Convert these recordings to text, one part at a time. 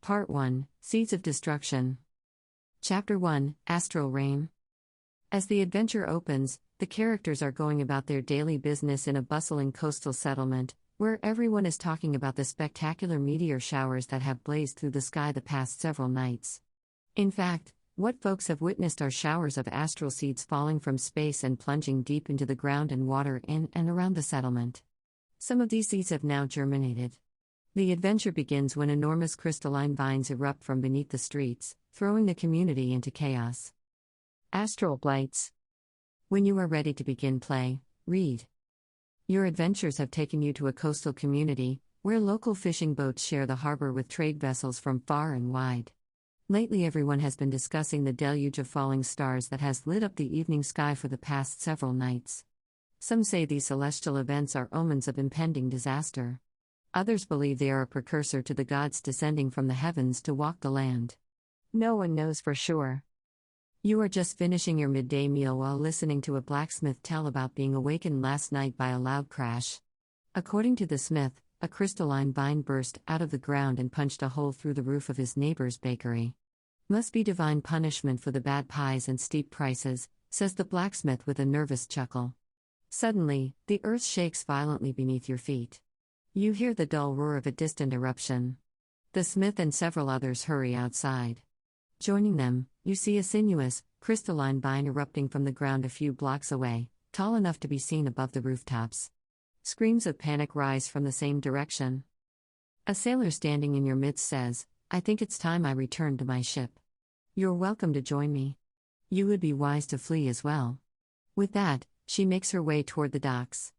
Part 1 Seeds of Destruction. Chapter 1 Astral Rain. As the adventure opens, the characters are going about their daily business in a bustling coastal settlement, where everyone is talking about the spectacular meteor showers that have blazed through the sky the past several nights. In fact, what folks have witnessed are showers of astral seeds falling from space and plunging deep into the ground and water in and around the settlement. Some of these seeds have now germinated. The adventure begins when enormous crystalline vines erupt from beneath the streets, throwing the community into chaos. Astral Blights. When you are ready to begin play, read. Your adventures have taken you to a coastal community, where local fishing boats share the harbor with trade vessels from far and wide. Lately everyone has been discussing the deluge of falling stars that has lit up the evening sky for the past several nights. Some say these celestial events are omens of impending disaster. Others believe they are a precursor to the gods descending from the heavens to walk the land. No one knows for sure. You are just finishing your midday meal while listening to a blacksmith tell about being awakened last night by a loud crash. According to the smith, a crystalline vine burst out of the ground and punched a hole through the roof of his neighbor's bakery. Must be divine punishment for the bad pies and steep prices, says the blacksmith with a nervous chuckle. Suddenly, the earth shakes violently beneath your feet. You hear the dull roar of a distant eruption. The smith and several others hurry outside. Joining them, you see a sinuous, crystalline vine erupting from the ground a few blocks away, tall enough to be seen above the rooftops. Screams of panic rise from the same direction. A sailor standing in your midst says, "I think it's time I returned to my ship. You're welcome to join me. You would be wise to flee as well." With that, she makes her way toward the docks.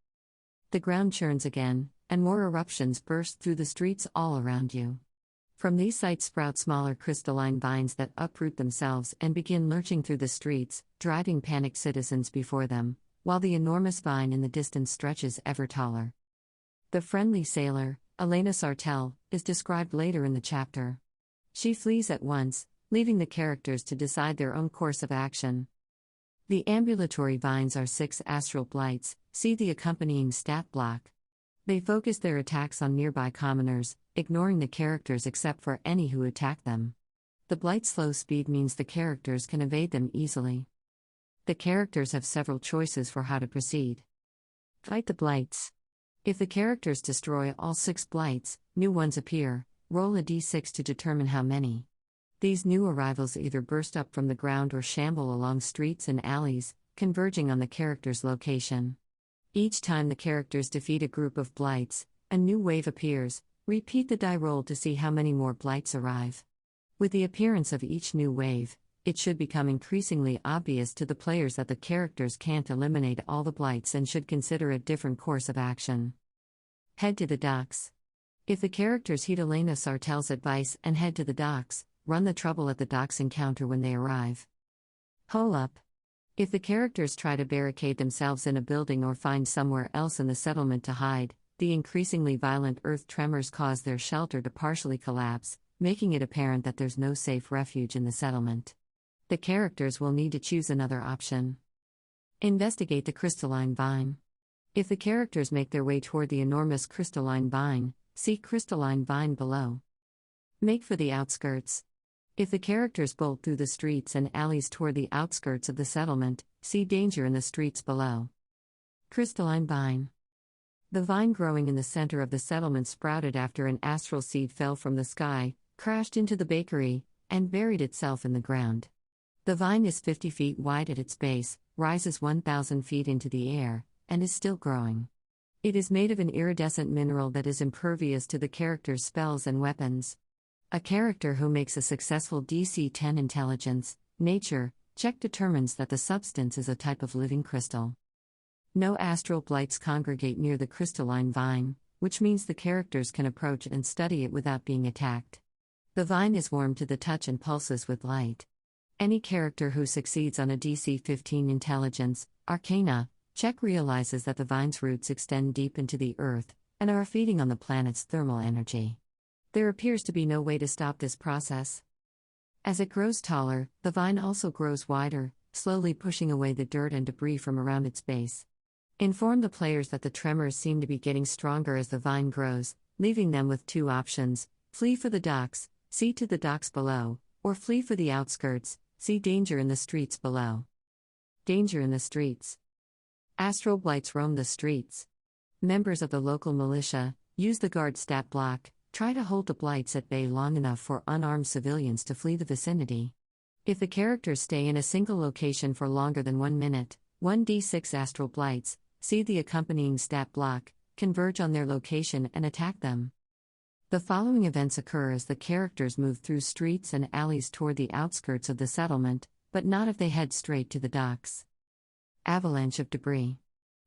The ground churns again, and more eruptions burst through the streets all around you. From these sites sprout smaller crystalline vines that uproot themselves and begin lurching through the streets, driving panicked citizens before them, while the enormous vine in the distance stretches ever taller. The friendly sailor, Elena Sartell, is described later in the chapter. She flees at once, leaving the characters to decide their own course of action. The ambulatory vines are 6 astral blights, see the accompanying stat block. They focus their attacks on nearby commoners, ignoring the characters except for any who attack them. The blight's slow speed means the characters can evade them easily. The characters have several choices for how to proceed. Fight the blights. If the characters destroy all 6 blights, new ones appear. Roll a d6 to determine how many. These new arrivals either burst up from the ground or shamble along streets and alleys, converging on the character's location. Each time the characters defeat a group of blights, a new wave appears. Repeat the die roll to see how many more blights arrive. With the appearance of each new wave, it should become increasingly obvious to the players that the characters can't eliminate all the blights and should consider a different course of action. Head to the docks. If the characters heed Elena Sartell's advice and head to the docks, run the trouble at the docks encounter when they arrive. Hole up. If the characters try to barricade themselves in a building or find somewhere else in the settlement to hide, the increasingly violent earth tremors cause their shelter to partially collapse, making it apparent that there's no safe refuge in the settlement. The characters will need to choose another option. Investigate the crystalline vine. If the characters make their way toward the enormous crystalline vine, see crystalline vine below. Make for the outskirts. If the characters bolt through the streets and alleys toward the outskirts of the settlement, see danger in the streets below. Crystalline vine. The vine growing in the center of the settlement sprouted after an astral seed fell from the sky, crashed into the bakery, and buried itself in the ground. The vine is 50 feet wide at its base, rises 1,000 feet into the air, and is still growing. It is made of an iridescent mineral that is impervious to the character's spells and weapons. A character who makes a successful DC 10 intelligence, nature, check determines that the substance is a type of living crystal. No astral blights congregate near the crystalline vine, which means the characters can approach and study it without being attacked. The vine is warm to the touch and pulses with light. Any character who succeeds on a DC 15 intelligence, arcana, check realizes that the vine's roots extend deep into the earth, and are feeding on the planet's thermal energy. There appears to be no way to stop this process. As it grows taller, the vine also grows wider, slowly pushing away the dirt and debris from around its base. Inform the players that the tremors seem to be getting stronger as the vine grows, leaving them with 2 options: flee for the docks, see to the docks below, or flee for the outskirts, see danger in the streets below. Danger in the streets. Astral blights roam the streets. Members of the local militia use the guard stat block, try to hold the blights at bay long enough for unarmed civilians to flee the vicinity. If the characters stay in a single location for longer than 1 minute, 1d6 astral blights, see the accompanying stat block, converge on their location and attack them. The following events occur as the characters move through streets and alleys toward the outskirts of the settlement, but not if they head straight to the docks. Avalanche of debris.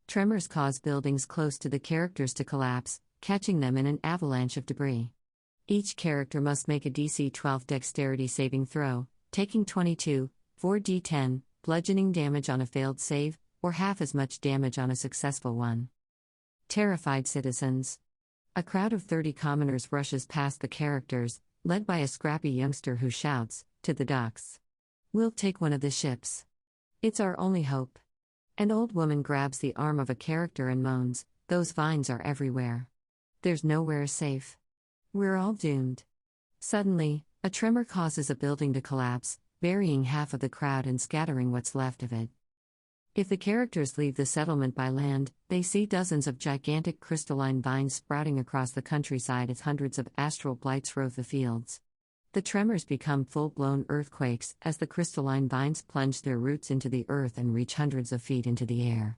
Tremors cause buildings close to the characters to collapse, catching them in an avalanche of debris. Each character must make a DC 12 dexterity saving throw, taking 22, 4d10, bludgeoning damage on a failed save, or half as much damage on a successful one. Terrified citizens. A crowd of 30 commoners rushes past the characters, led by a scrappy youngster who shouts, "To the docks. We'll take one of the ships. It's our only hope." An old woman grabs the arm of a character and moans, "Those vines are everywhere. There's nowhere safe. We're all doomed." Suddenly, a tremor causes a building to collapse, burying half of the crowd and scattering what's left of it. If the characters leave the settlement by land, they see dozens of gigantic crystalline vines sprouting across the countryside as hundreds of astral blights rove the fields. The tremors become full-blown earthquakes as the crystalline vines plunge their roots into the earth and reach hundreds of feet into the air.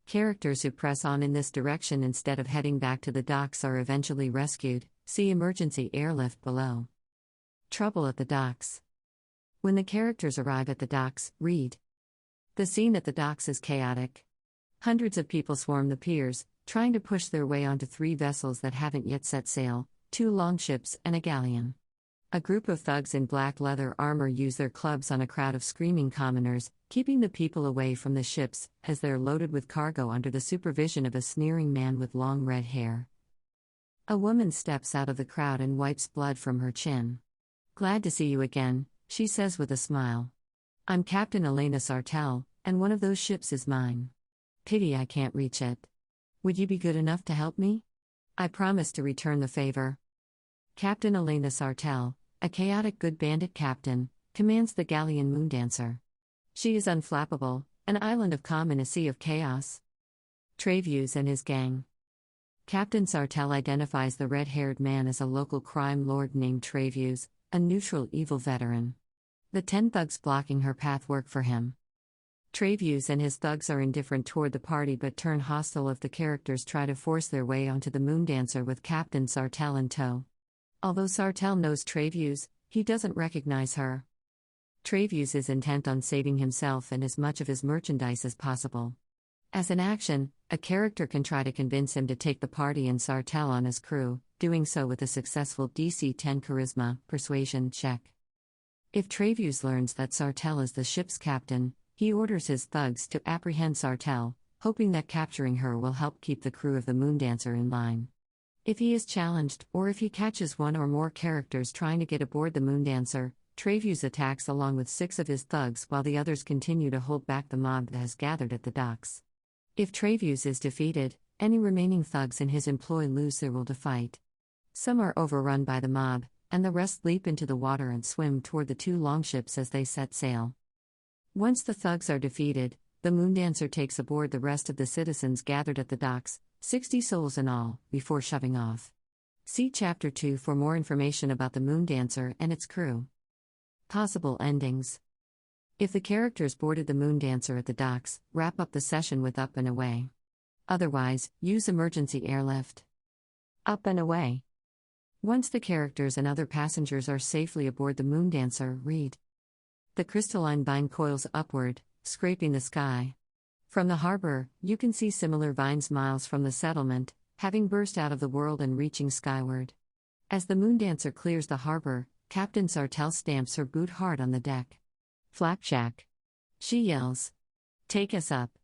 Characters who press on in this direction instead of heading back to the docks are eventually rescued. See emergency airlift below. Trouble at the docks. When the characters arrive at the docks, read. The scene at the docks is chaotic. Hundreds of people swarm the piers, trying to push their way onto 3 vessels that haven't yet set sail, 2 longships and a galleon. A group of thugs in black leather armor use their clubs on a crowd of screaming commoners, keeping the people away from the ships as they're loaded with cargo under the supervision of a sneering man with long red hair. A woman steps out of the crowd and wipes blood from her chin. "Glad to see you again," she says with a smile. "I'm Captain Elena Sartell, and one of those ships is mine. Pity I can't reach it. Would you be good enough to help me? I promise to return the favor." Captain Elena Sartell, a chaotic good bandit captain, commands the galleon Moondancer. She is unflappable, an island of calm in a sea of chaos. Treacherous and his gang. Captain Sartell identifies the red-haired man as a local crime lord named Treacherous, a neutral evil veteran. The 10 thugs blocking her path work for him. Treacherous and his thugs are indifferent toward the party but turn hostile if the characters try to force their way onto the Moondancer with Captain Sartell in tow. Although Sartell knows Treacherous, he doesn't recognize her. Treacherous is intent on saving himself and as much of his merchandise as possible. As an action, a character can try to convince him to take the party and Sartell on his crew, doing so with a successful DC 10 Charisma persuasion check. If Treacherous learns that Sartell is the ship's captain, he orders his thugs to apprehend Sartell, hoping that capturing her will help keep the crew of the Moondancer in line. If he is challenged, or if he catches one or more characters trying to get aboard the Moondancer, Treacherous attacks along with 6 of his thugs while the others continue to hold back the mob that has gathered at the docks. If Treacherous is defeated, any remaining thugs in his employ lose their will to fight. Some are overrun by the mob, and the rest leap into the water and swim toward the 2 longships as they set sail. Once the thugs are defeated, the Moondancer takes aboard the rest of the citizens gathered at the docks, 60 souls in all, before shoving off. See Chapter 2 for more information about the Moondancer and its crew. Possible endings. If the characters boarded the Moondancer at the docks, wrap up the session with Up and Away. Otherwise, use emergency airlift. Up and Away. Once the characters and other passengers are safely aboard the Moondancer, read. The crystalline vine coils upward, scraping the sky. From the harbor, you can see similar vines miles from the settlement, having burst out of the world and reaching skyward. As the Moondancer clears the harbor, Captain Sartell stamps her boot hard on the deck. "Flapjack!" she yells. "Take us up."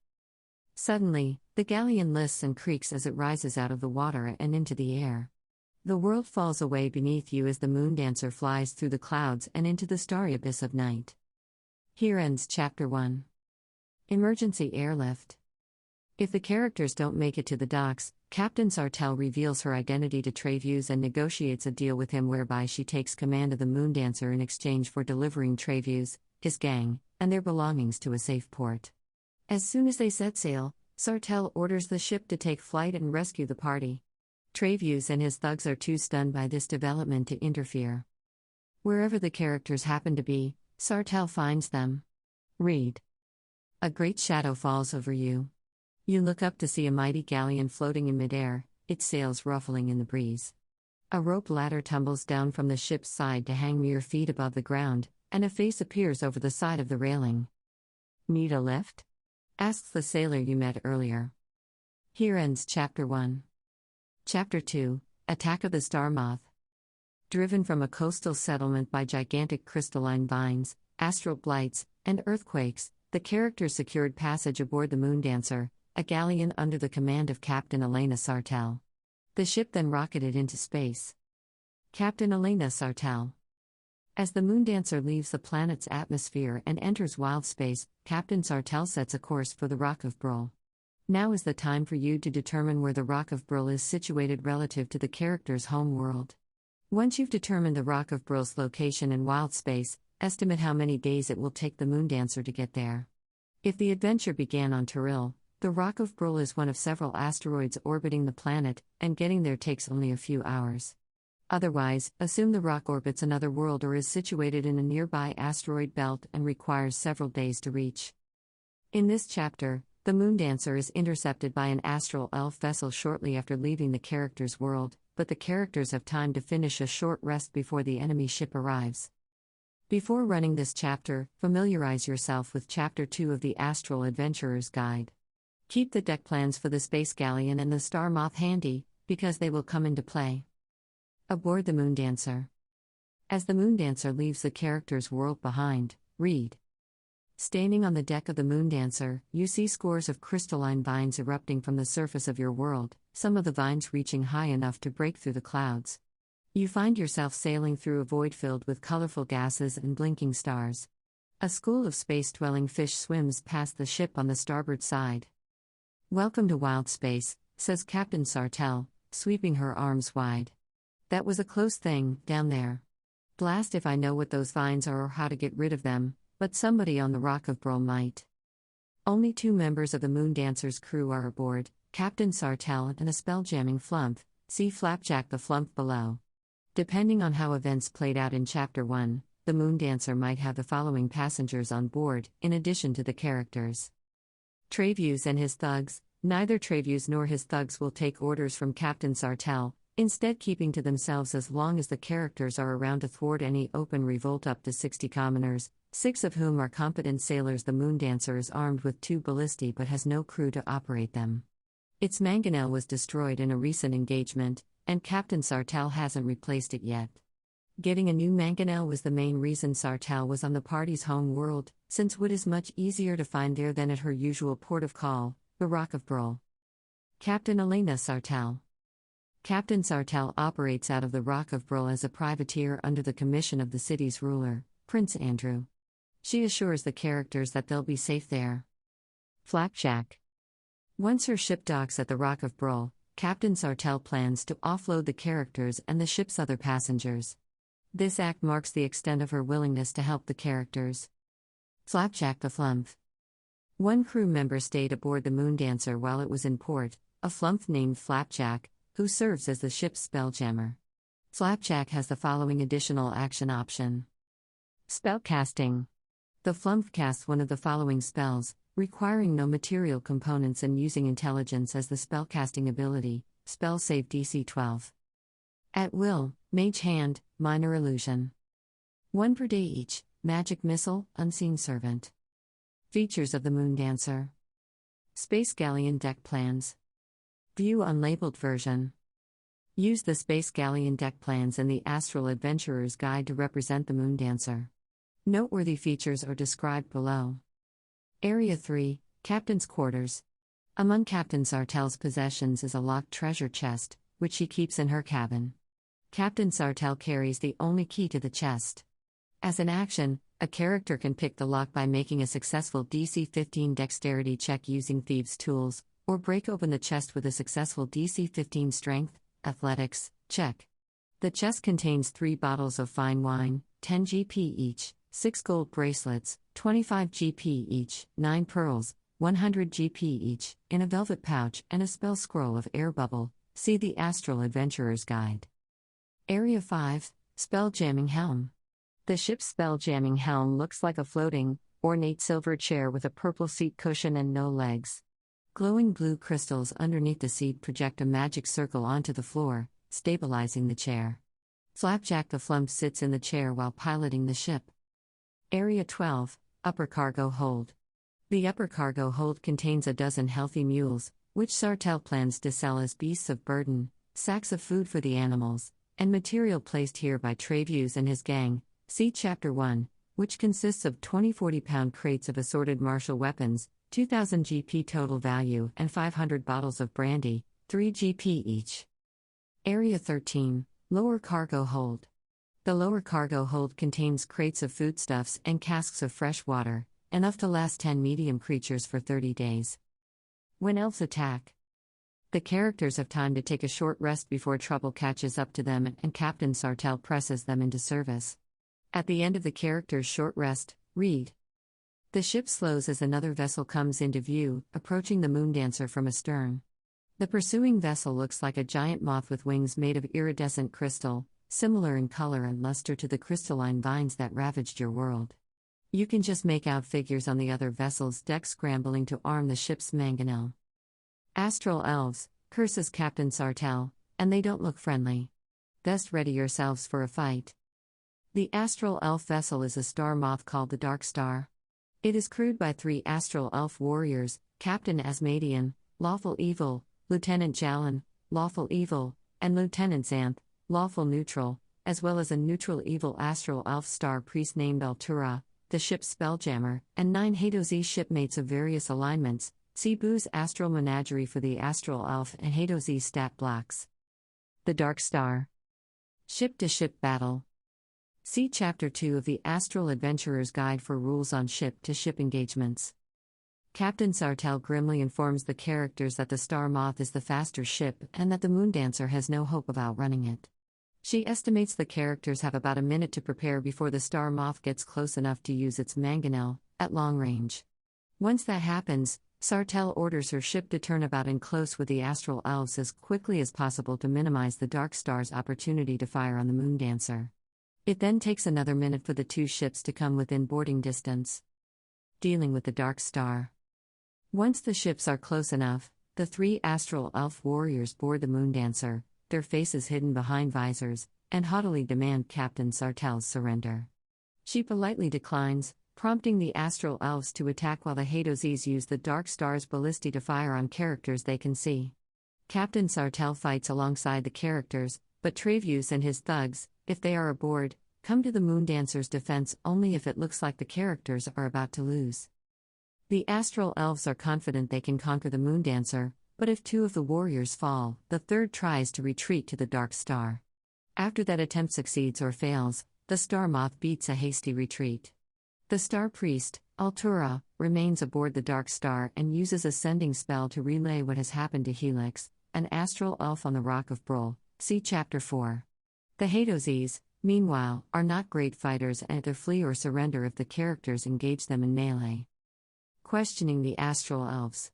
Suddenly, the galleon lists and creaks as it rises out of the water and into the air. The world falls away beneath you as the Moondancer flies through the clouds and into the starry abyss of night. Here ends Chapter 1. Emergency airlift. If the characters don't make it to the docks, Captain Sartell reveals her identity to Treacherous and negotiates a deal with him whereby she takes command of the Moondancer in exchange for delivering Treacherous, his gang, and their belongings to a safe port. As soon as they set sail, Sartell orders the ship to take flight and rescue the party. Treacherous and his thugs are too stunned by this development to interfere. Wherever the characters happen to be, Sartell finds them. Read. A great shadow falls over you. You look up to see a mighty galleon floating in midair, its sails ruffling in the breeze. A rope ladder tumbles down from the ship's side to hang mere feet above the ground, and a face appears over the side of the railing. Need a lift? Asks the sailor you met earlier. Here ends Chapter 1. Chapter 2, Attack of the Star Moth. Driven from a coastal settlement by gigantic crystalline vines, astral blights, and earthquakes, the characters secured passage aboard the Moondancer, a galleon under the command of Captain Elena Sartell. The ship then rocketed into space. Captain Elena Sartell. As the Moondancer leaves the planet's atmosphere and enters wild space, Captain Sartell sets a course for the Rock of Brul. Now is the time for you to determine where the Rock of Brul is situated relative to the character's home world. Once you've determined the Rock of Brul's location in wild space, estimate how many days it will take the Moondancer to get there. If the adventure began on Turil, the Rock of Brul is one of several asteroids orbiting the planet, and getting there takes only a few hours. Otherwise, assume the rock orbits another world or is situated in a nearby asteroid belt and requires several days to reach. In this chapter, the Moondancer is intercepted by an astral elf vessel shortly after leaving the character's world, but the characters have time to finish a short rest before the enemy ship arrives. Before running this chapter, familiarize yourself with Chapter 2 of the Astral Adventurer's Guide. Keep the deck plans for the Space Galleon and the Star Moth handy, because they will come into play. Aboard the Moondancer. As the Moondancer leaves the character's world behind, read. Standing on the deck of the Moondancer, you see scores of crystalline vines erupting from the surface of your world, some of the vines reaching high enough to break through the clouds. You find yourself sailing through a void filled with colorful gases and blinking stars. A school of space-dwelling fish swims past the ship on the starboard side. Welcome to wild space, says Captain Sartell, sweeping her arms wide. That was a close thing, down there. Blast if I know what those vines are or how to get rid of them, but somebody on the Rock of Brul might. Only 2 members of the Moondancer's crew are aboard, Captain Sartell and a spelljamming flump, see Flapjack the flump below. Depending on how events played out in Chapter 1, the Moondancer might have the following passengers on board, in addition to the characters. Treacherous and his thugs. Neither Treacherous nor his thugs will take orders from Captain Sartell, instead keeping to themselves as long as the characters are around to thwart any open revolt. Up to 60 commoners, 6 of whom are competent sailors. The Moondancer is armed with 2 ballistae but has no crew to operate them. Its mangonel was destroyed in a recent engagement, and Captain Sartell hasn't replaced it yet. Getting a new mangonel was the main reason Sartell was on the party's home world, since wood is much easier to find there than at her usual port of call, the Rock of Brul. Captain Elena Sartell. Captain Sartell operates out of the Rock of Brul as a privateer under the commission of the city's ruler, Prince Andrew. She assures the characters that they'll be safe there. Flapjack. Once her ship docks at the Rock of Brul, Captain Sartell plans to offload the characters and the ship's other passengers. This act marks the extent of her willingness to help the characters. Flapjack the flump. 1 crew member stayed aboard the Moondancer while it was in port, a flump named Flapjack, who serves as the ship's spelljammer. Flapjack has the following additional action option. Spellcasting. The flump casts one of the following spells, requiring no material components and using intelligence as the spellcasting ability, spell save DC 12. At will, Mage Hand, Minor Illusion. 1 per day each, Magic Missile, Unseen Servant. Features of the Moondancer. Space Galleon deck plans. View unlabeled version. Use the Space Galleon deck plans in the Astral Adventurer's Guide to represent the Moondancer. Noteworthy features are described below. Area 3, Captain's Quarters. Among Captain Sartell's possessions is a locked treasure chest, which she keeps in her cabin. Captain Sartell carries the only key to the chest. As an action, a character can pick the lock by making a successful DC 15 dexterity check using Thieves' Tools, or break open the chest with a successful DC 15 strength, athletics, check. The chest contains 3 bottles of fine wine, 10 GP each, 6 gold bracelets, 25 GP each, 9 pearls, 100 GP each, in a velvet pouch, and a spell scroll of air bubble. See the Astral Adventurer's Guide. Area 5, Spell Jamming Helm. The ship's spell jamming helm looks like a floating, ornate silver chair with a purple seat cushion and no legs. Glowing blue crystals underneath the seat project a magic circle onto the floor, stabilizing the chair. Flapjack the Flump sits in the chair while piloting the ship. Area 12, Upper Cargo Hold. The upper cargo hold contains a dozen healthy mules, which Sartell plans to sell as beasts of burden, sacks of food for the animals, and material placed here by Treacherous and his gang. See Chapter 1, which consists of 20 40-pound crates of assorted martial weapons, 2,000 GP total value, and 500 bottles of brandy, 3 GP each. Area 13, Lower Cargo Hold. The lower cargo hold contains crates of foodstuffs and casks of fresh water, enough to last 10 medium creatures for 30 days. When elves attack, the characters have time to take a short rest before trouble catches up to them and Captain Sartell presses them into service. At the end of the character's short rest, read. The ship slows as another vessel comes into view, approaching the Moondancer from astern. The pursuing vessel looks like a giant moth with wings made of iridescent crystal, similar in color and luster to the crystalline vines that ravaged your world. You can just make out figures on the other vessel's deck scrambling to arm the ship's mangonel. Astral elves, curses Captain Sartell, and they don't look friendly. Best ready yourselves for a fight. The astral elf vessel is a star moth called the Dark Star. It is crewed by 3 astral elf warriors, Captain Asmadian, Lawful Evil, Lieutenant Jalin, Lawful Evil, and Lieutenant Xanth, Lawful Neutral, as well as a neutral evil astral elf star priest named Altura, the ship's spelljammer, and 9 Hadozi shipmates of various alignments. See Boo's Astral Menagerie for the astral elf and Hadozi stat blocks. The Dark Star. Ship-to-ship battle. See Chapter 2 of the Astral Adventurer's Guide for rules on ship-to-ship engagements. Captain Sartell grimly informs the characters that the Star Moth is the faster ship and that the Moondancer has no hope of outrunning it. She estimates the characters have about a minute to prepare before the Star Moth gets close enough to use its mangonel, at long range. Once that happens, Sartell orders her ship to turn about and close with the Astral Elves as quickly as possible to minimize the Dark Star's opportunity to fire on the Moondancer. It then takes another minute for the 2 ships to come within boarding distance. Dealing with the Dark Star. Once the ships are close enough, the 3 Astral Elf warriors board the Moondancer, their faces hidden behind visors, and haughtily demand Captain Sartell's surrender. She politely declines, prompting the Astral Elves to attack while the Hadozis use the Dark Star's ballistae to fire on characters they can see. Captain Sartell fights alongside the characters, but Treacherous and his thugs, if they are aboard, come to the Moondancer's defense only if it looks like the characters are about to lose. The Astral Elves are confident they can conquer the Moondancer, but if 2 of the warriors fall, the third tries to retreat to the Dark Star. After that attempt succeeds or fails, the Star Moth beats a hasty retreat. The Star Priest, Altura, remains aboard the Dark Star and uses a sending spell to relay what has happened to Helix, an astral elf on the Rock of Brol. See Chapter 4. The Hadozis, meanwhile, are not great fighters and either flee or surrender if the characters engage them in melee. Questioning the Astral Elves.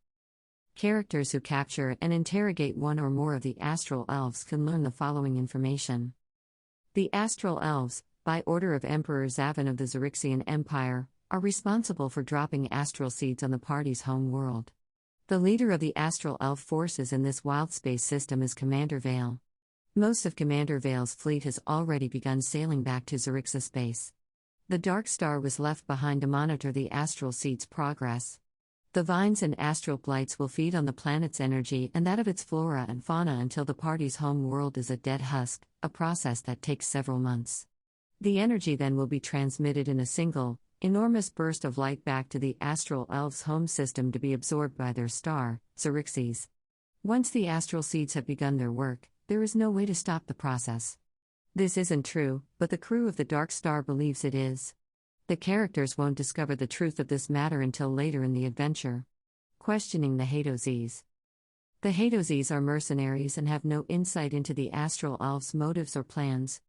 Characters who capture and interrogate one or more of the Astral Elves can learn the following information. The Astral Elves, by order of Emperor Zavin of the Xaryxian Empire, are responsible for dropping astral seeds on the party's home world. The leader of the Astral Elf forces in this wild space system is Commander Vale. Most of Commander Vale's fleet has already begun sailing back to Xaryxis base. The Dark Star was left behind to monitor the astral seed's progress. The vines and astral blights will feed on the planet's energy and that of its flora and fauna until the party's home world is a dead husk, a process that takes several months. The energy then will be transmitted in a single, enormous burst of light back to the Astral Elves' home system to be absorbed by their star, Xaryxis. Once the astral seeds have begun their work, there is no way to stop the process. This isn't true, but the crew of the Dark Star believes it is. The characters won't discover the truth of this matter until later in the adventure. Questioning the Hadozis. The Hadozes are mercenaries and have no insight into the astral elves' motives or plans.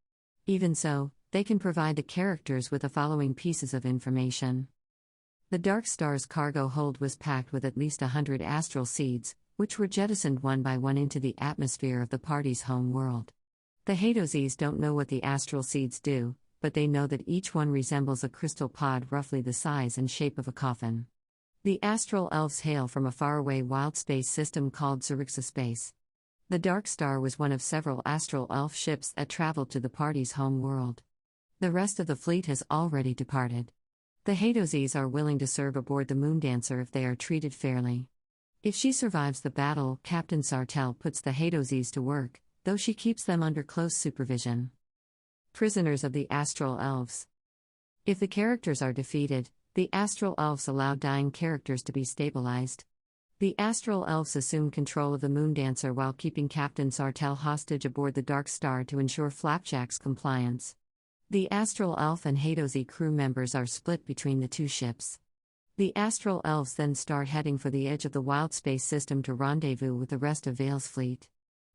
Even so, they can provide the characters with the following pieces of information. The Dark Star's cargo hold was packed with at least 100 astral seeds, which were jettisoned one by one into the atmosphere of the party's home world. The Hadozes don't know what the astral seeds do, but they know that each one resembles a crystal pod roughly the size and shape of a coffin. The astral elves hail from a faraway wild space system called Xaryxis space. The Dark Star was one of several astral elf ships that traveled to the party's home world. The rest of the fleet has already departed. The Hadozes are willing to serve aboard the Moondancer if they are treated fairly. If she survives the battle, Captain Sartell puts the Hadozes to work, though she keeps them under close supervision. Prisoners of the Astral Elves. If the characters are defeated, the Astral Elves allow dying characters to be stabilized. The Astral Elves assume control of the Moondancer while keeping Captain Sartell hostage aboard the Dark Star to ensure Flapjack's compliance. The Astral Elf and Hadoze crew members are split between the two ships. The Astral Elves then start heading for the edge of the wild space system to rendezvous with the rest of Vale's fleet.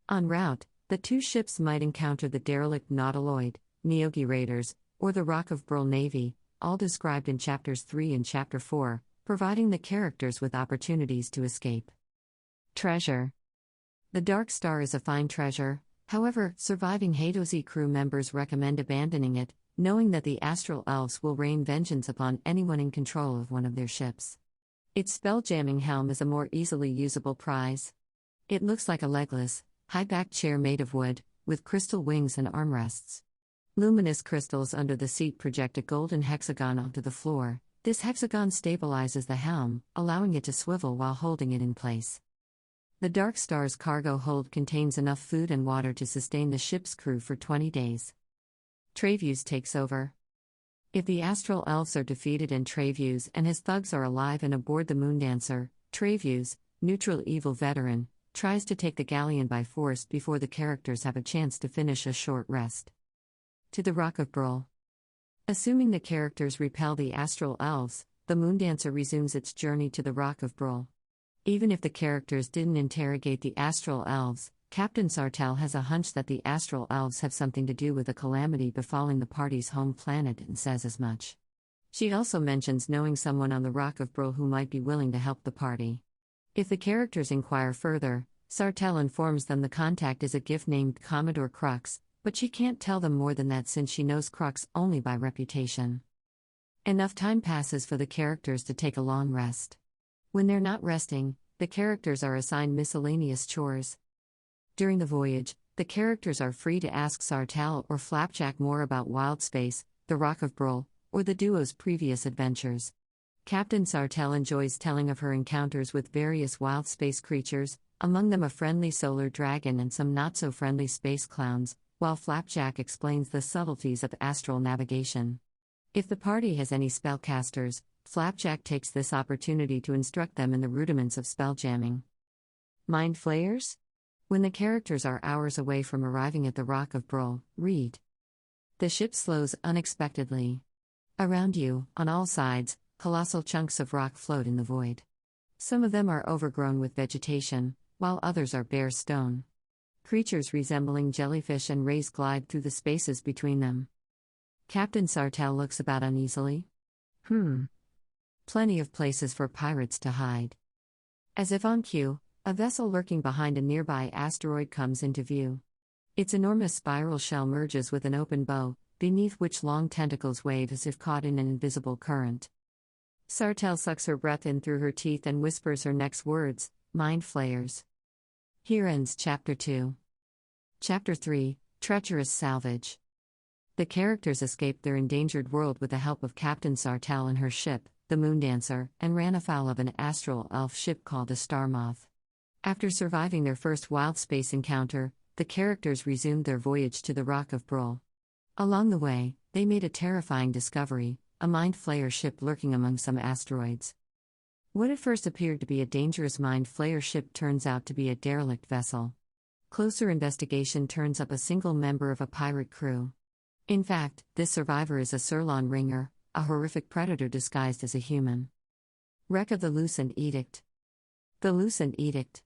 En route, the two ships might encounter the derelict Nautiloid, Neogi Raiders, or the Rock of Brill Navy, all described in Chapters 3 and Chapter 4, providing the characters with opportunities to escape. Treasure. The Dark Star is a fine treasure, however, surviving Hadoze crew members recommend abandoning it, knowing that the Astral Elves will rain vengeance upon anyone in control of one of their ships. Its spell-jamming helm is a more easily usable prize. It looks like a legless, high-backed chair made of wood, with crystal wings and armrests. Luminous crystals under the seat project a golden hexagon onto the floor. This hexagon stabilizes the helm, allowing it to swivel while holding it in place. The Dark Star's cargo hold contains enough food and water to sustain the ship's crew for 20 days. Treacherous takes over. If the Astral Elves are defeated and Treacherous and his thugs are alive and aboard the Moondancer, Treacherous, neutral evil veteran, tries to take the galleon by force before the characters have a chance to finish a short rest. To the Rock of Brill. Assuming the characters repel the Astral Elves, the Moondancer resumes its journey to the Rock of Brill. Even if the characters didn't interrogate the Astral Elves, Captain Sartell has a hunch that the Astral Elves have something to do with the calamity befalling the party's home planet and says as much. She also mentions knowing someone on the Rock of Brill who might be willing to help the party. If the characters inquire further, Sartell informs them the contact is a gift named Commodore Crux, but she can't tell them more than that since she knows Crux only by reputation. Enough time passes for the characters to take a long rest. When they're not resting, the characters are assigned miscellaneous chores. During the voyage, the characters are free to ask Sartell or Flapjack more about Wild Space, the Rock of Brill, or the duo's previous adventures. Captain Sartell enjoys telling of her encounters with various wild space creatures, among them a friendly solar dragon and some not-so-friendly space clowns, while Flapjack explains the subtleties of astral navigation. If the party has any spellcasters, Flapjack takes this opportunity to instruct them in the rudiments of spelljamming. Mind Flayers? When the characters are hours away from arriving at the Rock of Brill, read. The ship slows unexpectedly. Around you, on all sides, colossal chunks of rock float in the void. Some of them are overgrown with vegetation, while others are bare stone. Creatures resembling jellyfish and rays glide through the spaces between them. Captain Sartell looks about uneasily. Plenty of places for pirates to hide. As if on cue, a vessel lurking behind a nearby asteroid comes into view. Its enormous spiral shell merges with an open bow, beneath which long tentacles wave as if caught in an invisible current. Sartell sucks her breath in through her teeth and whispers her next words, Mind Flayers. Here ends Chapter 2. Chapter 3, Treacherous Salvage. The characters escaped their endangered world with the help of Captain Sartell and her ship, the Moondancer, and ran afoul of an astral elf ship called a star moth. After surviving their first wild space encounter, the characters resumed their voyage to the Rock of Brill. Along the way, they made a terrifying discovery, a mind flayer ship lurking among some asteroids. What at first appeared to be a dangerous mind flayer ship turns out to be a derelict vessel. Closer investigation turns up a single member of a pirate crew. In fact, this survivor is a Surlon ringer, a horrific predator disguised as a human. Wreck of the Lucent Edict. The Lucent Edict.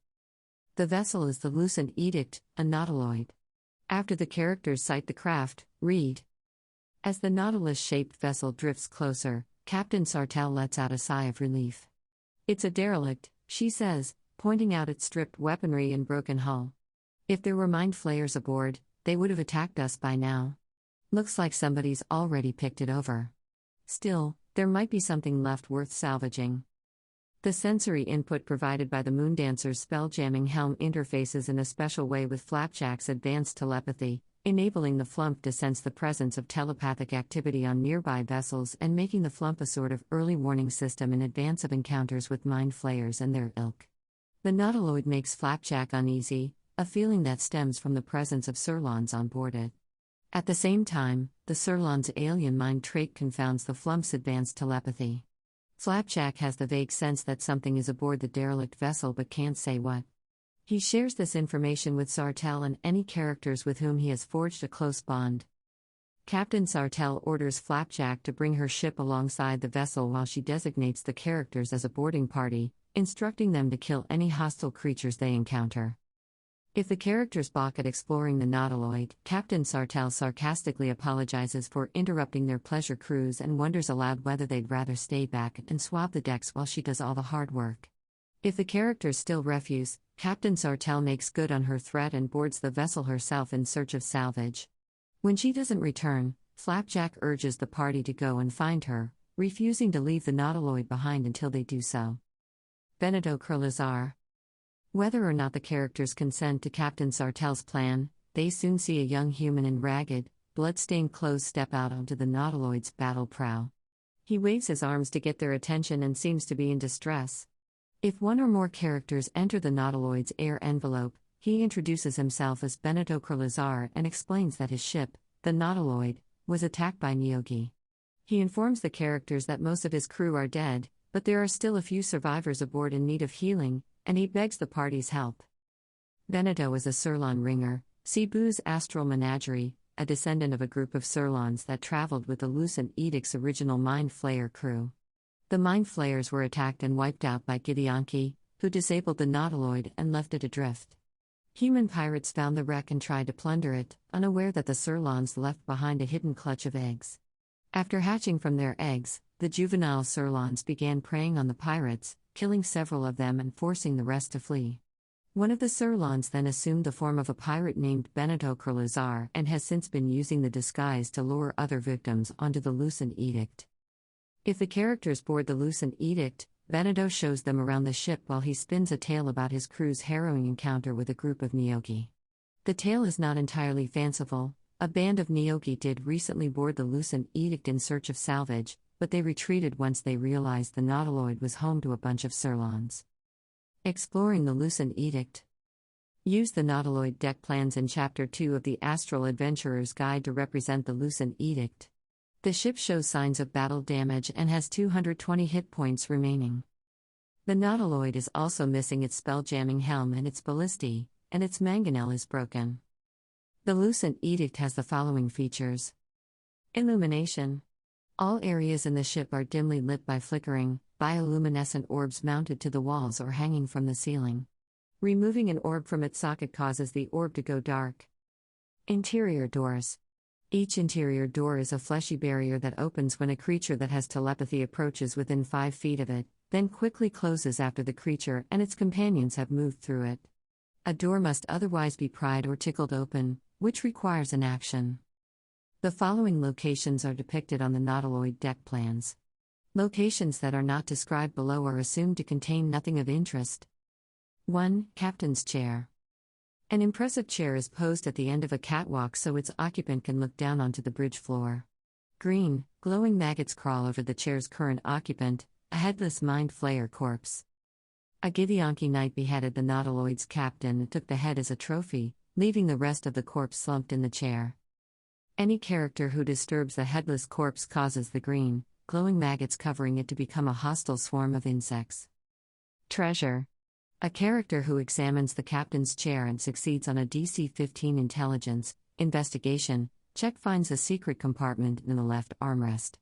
The vessel is the Lucent Edict, a nautiloid. After the characters cite the craft, read. As the nautilus-shaped vessel drifts closer, Captain Sartell lets out a sigh of relief. It's a derelict, she says, pointing out its stripped weaponry and broken hull. If there were mind flayers aboard, they would have attacked us by now. Looks like somebody's already picked it over. Still, there might be something left worth salvaging. The sensory input provided by the Moondancer's spell-jamming helm interfaces in a special way with Flapjack's advanced telepathy, enabling the Flump to sense the presence of telepathic activity on nearby vessels and making the Flump a sort of early warning system in advance of encounters with mind flayers and their ilk. The nautiloid makes Flapjack uneasy, a feeling that stems from the presence of Surlons on board it. At the same time, the Surlon's alien mind trait confounds the Flump's advanced telepathy. Flapjack has the vague sense that something is aboard the derelict vessel but can't say what. He shares this information with Sartell and any characters with whom he has forged a close bond. Captain Sartell orders Flapjack to bring her ship alongside the vessel while she designates the characters as a boarding party, instructing them to kill any hostile creatures they encounter. If the characters balk at exploring the nautiloid, Captain Sartell sarcastically apologizes for interrupting their pleasure cruise and wonders aloud whether they'd rather stay back and swab the decks while she does all the hard work. If the characters still refuse, Captain Sartell makes good on her threat and boards the vessel herself in search of salvage. When she doesn't return, Flapjack urges the party to go and find her, refusing to leave the nautiloid behind until they do so. Benito Curlizar. Whether or not the characters consent to Captain Sartell's plan, they soon see a young human in ragged, blood-stained clothes step out onto the nautiloid's battle prow. He waves his arms to get their attention and seems to be in distress. If one or more characters enter the nautiloid's air envelope, he introduces himself as Benito Curlizar and explains that his ship, the nautiloid, was attacked by Neogi. He informs the characters that most of his crew are dead, but there are still a few survivors aboard in need of healing, and he begs the party's help. Benito is a Surlon ringer, Cebu's astral menagerie, a descendant of a group of Surlons that traveled with the Lucent Edict's original Mind Flayer crew. The Mind Flayers were attacked and wiped out by Gideonki, who disabled the nautiloid and left it adrift. Human pirates found the wreck and tried to plunder it, unaware that the Surlons left behind a hidden clutch of eggs. After hatching from their eggs, the juvenile Surlons began preying on the pirates, killing several of them and forcing the rest to flee. One of the Surlons then assumed the form of a pirate named Benito Curlizar and has since been using the disguise to lure other victims onto the Lucent Edict. If the characters board the Lucent Edict, Benito shows them around the ship while he spins a tale about his crew's harrowing encounter with a group of Neogi. The tale is not entirely fanciful. A band of Neogi did recently board the Lucent Edict in search of salvage, but they retreated once they realized the nautiloid was home to a bunch of Surlons. Exploring the Lucent Edict. Use the nautiloid deck plans in Chapter 2 of the Astral Adventurer's Guide to represent the Lucent Edict. The ship shows signs of battle damage and has 220 hit points remaining. The nautiloid is also missing its spell-jamming helm and its ballistae, and its mangonel is broken. The Lucent Edict has the following features. Illumination. All areas in the ship are dimly lit by flickering, bioluminescent orbs mounted to the walls or hanging from the ceiling. Removing an orb from its socket causes the orb to go dark. Interior doors. Each interior door is a fleshy barrier that opens when a creature that has telepathy approaches within 5 feet of it, then quickly closes after the creature and its companions have moved through it. A door must otherwise be pried or tickled open, which requires an action. The following locations are depicted on the nautiloid deck plans. Locations that are not described below are assumed to contain nothing of interest. 1. Captain's chair. An impressive chair is posed at the end of a catwalk so its occupant can look down onto the bridge floor. Green, glowing maggots crawl over the chair's current occupant, a headless Mind Flayer corpse. A Gideonki knight beheaded the nautiloid's captain and took the head as a trophy, leaving the rest of the corpse slumped in the chair. Any character who disturbs the headless corpse causes the green, glowing maggots covering it to become a hostile swarm of insects. Treasure. A character who examines the captain's chair and succeeds on a DC 15 intelligence investigation check finds a secret compartment in the left armrest.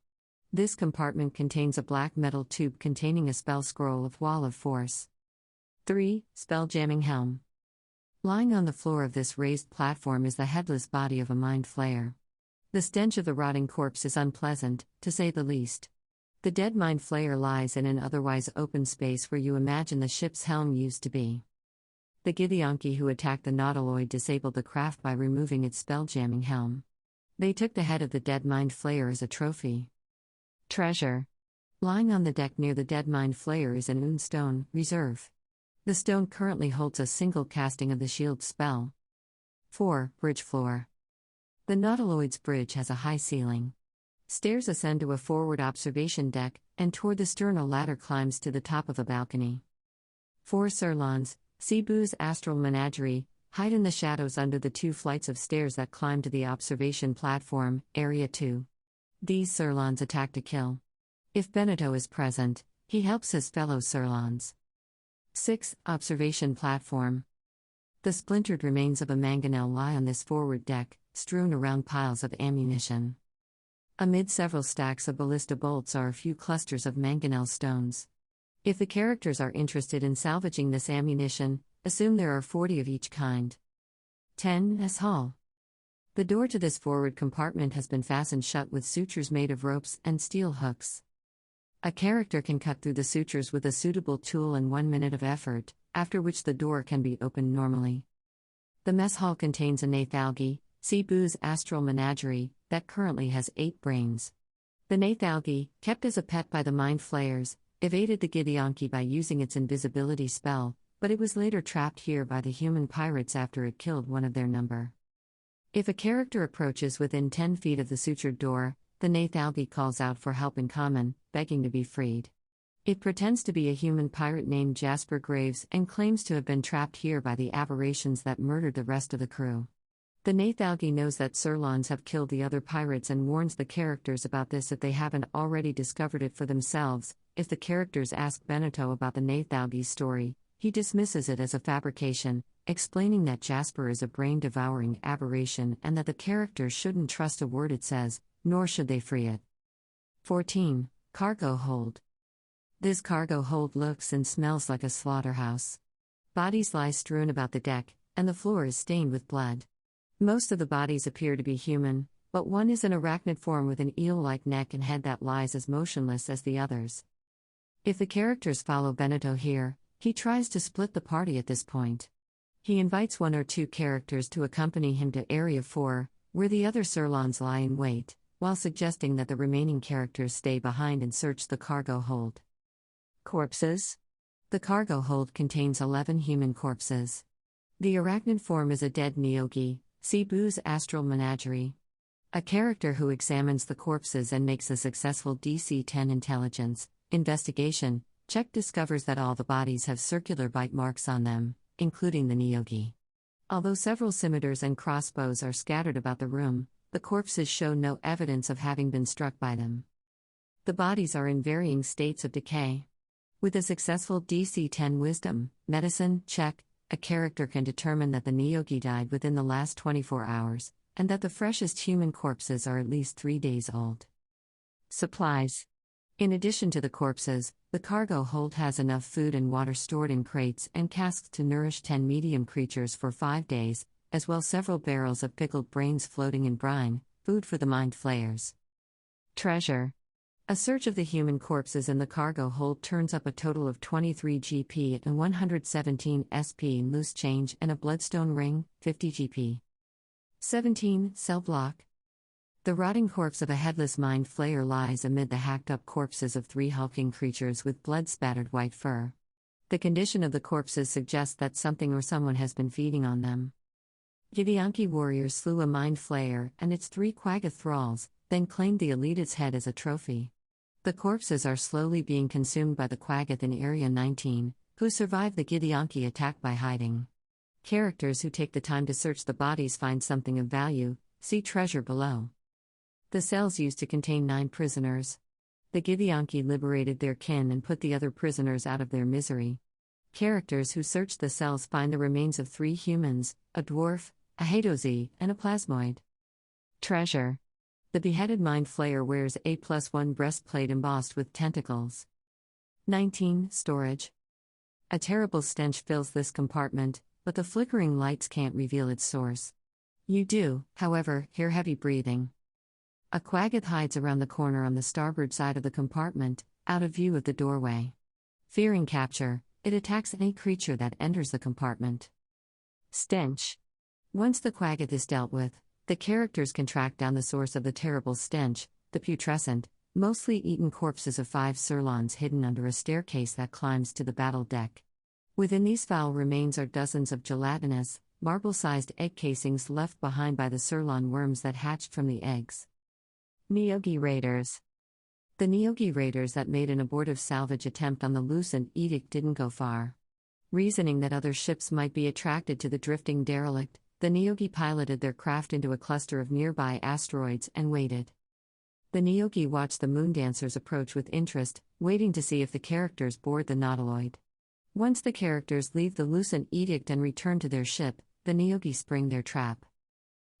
This compartment contains a black metal tube containing a spell scroll of Wall of Force. 3. Spell jamming helm. Lying on the floor of this raised platform is the headless body of a mind flayer. The stench of the rotting corpse is unpleasant, to say the least. The dead mind flayer lies in an otherwise open space where you imagine the ship's helm used to be. The Githyanki who attacked the Nautiloid disabled the craft by removing its spell-jamming helm. They took the head of the dead mind flayer as a trophy. Treasure. Lying on the deck near the dead mind flayer is an stone reserve. The stone currently holds a single casting of the shield spell. 4. Bridge floor. The Nautiloid's bridge has a high ceiling. Stairs ascend to a forward observation deck, and toward the stern a ladder climbs to the top of a balcony. 4 Surlons, Cebu's astral menagerie, hide in the shadows under the 2 flights of stairs that climb to the observation platform, Area 2. These Surlons attack to kill. If Benito is present, he helps his fellow Surlons. 6. Observation platform. The splintered remains of a mangonel lie on this forward deck, strewn around piles of ammunition. Amid several stacks of ballista bolts are a few clusters of mangonel stones. If the characters are interested in salvaging this ammunition, assume there are 40 of each kind. 10. S Hall. The door to this forward compartment has been fastened shut with sutures made of ropes and steel hooks. A character can cut through the sutures with a suitable tool in 1 minute of effort, after which the door can be opened normally. The mess hall contains a Nathalgi, Cebu's astral menagerie, that currently has 8 brains. The Nathalgi, kept as a pet by the mind flayers, evaded the Githyanki by using its invisibility spell, but it was later trapped here by the human pirates after it killed one of their number. If a character approaches within 10 feet of the sutured door, the Nathalgi calls out for help in common, begging to be freed. It pretends to be a human pirate named Jasper Graves and claims to have been trapped here by the aberrations that murdered the rest of the crew. The Nathalgi knows that Surlons have killed the other pirates and warns the characters about this if they haven't already discovered it for themselves. If the characters ask Benito about the Nathalgi's story, he dismisses it as a fabrication, explaining that Jasper is a brain-devouring aberration and that the characters shouldn't trust a word it says, nor should they free it. 14. Cargo hold. This cargo hold looks and smells like a slaughterhouse. Bodies lie strewn about the deck, and the floor is stained with blood. Most of the bodies appear to be human, but one is an arachnid form with an eel-like neck and head that lies as motionless as the others. If the characters follow Benito here, he tries to split the party at this point. He invites 1 or 2 characters to accompany him to Area 4, where the other Surlons lie in wait, while suggesting that the remaining characters stay behind and search the cargo hold. Corpses. The cargo hold contains 11 human corpses. The arachnid form is a dead Neogi, Cebu's astral menagerie. A character who examines the corpses and makes a successful DC-10 intelligence investigation check discovers that all the bodies have circular bite marks on them, including the Neogi. Although several scimitars and crossbows are scattered about the room, the corpses show no evidence of having been struck by them. The bodies are in varying states of decay. With a successful DC-10 Wisdom, Medicine check, a character can determine that the Neogi died within the last 24 hours, and that the freshest human corpses are at least 3 days old. Supplies. In addition to the corpses, the cargo hold has enough food and water stored in crates and casks to nourish 10 medium creatures for 5 days, as well as several barrels of pickled brains floating in brine, food for the mind flayers. Treasure. A search of the human corpses in the cargo hold turns up a total of 23 GP and 117 SP in loose change and a bloodstone ring, 50 GP. 17. Cell block. The rotting corpse of a headless mind flayer lies amid the hacked-up corpses of 3 hulking creatures with blood-spattered white fur. The condition of the corpses suggests that something or someone has been feeding on them. Githyanki warriors slew a mind flayer and its 3 Quagga thralls, then claimed the elite's head as a trophy. The corpses are slowly being consumed by the Quaggath in Area 19, who survived the Githyanki attack by hiding. Characters who take the time to search the bodies find something of value, see treasure below. The cells used to contain 9 prisoners. The Githyanki liberated their kin and put the other prisoners out of their misery. Characters who search the cells find the remains of 3 humans, a dwarf, a Hadozi, and a plasmoid. Treasure. The beheaded mind flayer wears a +1 breastplate embossed with tentacles. 19. Storage. A terrible stench fills this compartment, but the flickering lights can't reveal its source. You do, however, hear heavy breathing. A quaggoth hides around the corner on the starboard side of the compartment, out of view of the doorway. Fearing capture, it attacks any creature that enters the compartment. Stench. Once the quaggoth is dealt with, the characters can track down the source of the terrible stench, the putrescent, mostly eaten corpses of 5 sirloins hidden under a staircase that climbs to the battle deck. Within these foul remains are dozens of gelatinous, marble-sized egg casings left behind by the sirloin worms that hatched from the eggs. Neogi Raiders. The Neogi Raiders that made an abortive salvage attempt on the Lucent Edict didn't go far. Reasoning that other ships might be attracted to the drifting derelict, the Neogi piloted their craft into a cluster of nearby asteroids and waited. The Neogi watched the moondancers approach with interest, waiting to see if the characters board the nautiloid. Once the characters leave the Lucent Edict and return to their ship, the Neogi spring their trap.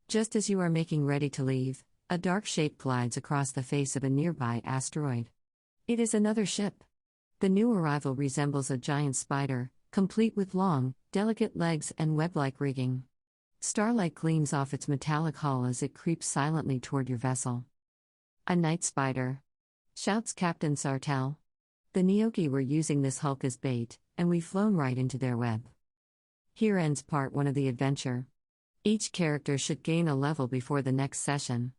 Just as you are making ready to leave, a dark shape glides across the face of a nearby asteroid. It is another ship. The new arrival resembles a giant spider, complete with long, delicate legs and web-like rigging. Starlight gleams off its metallic hull as it creeps silently toward your vessel. A night spider, shouts Captain Sartell. The Neogi were using this hulk as bait, and we've flown right into their web. Here ends part 1 of the adventure. Each character should gain a level before the next session.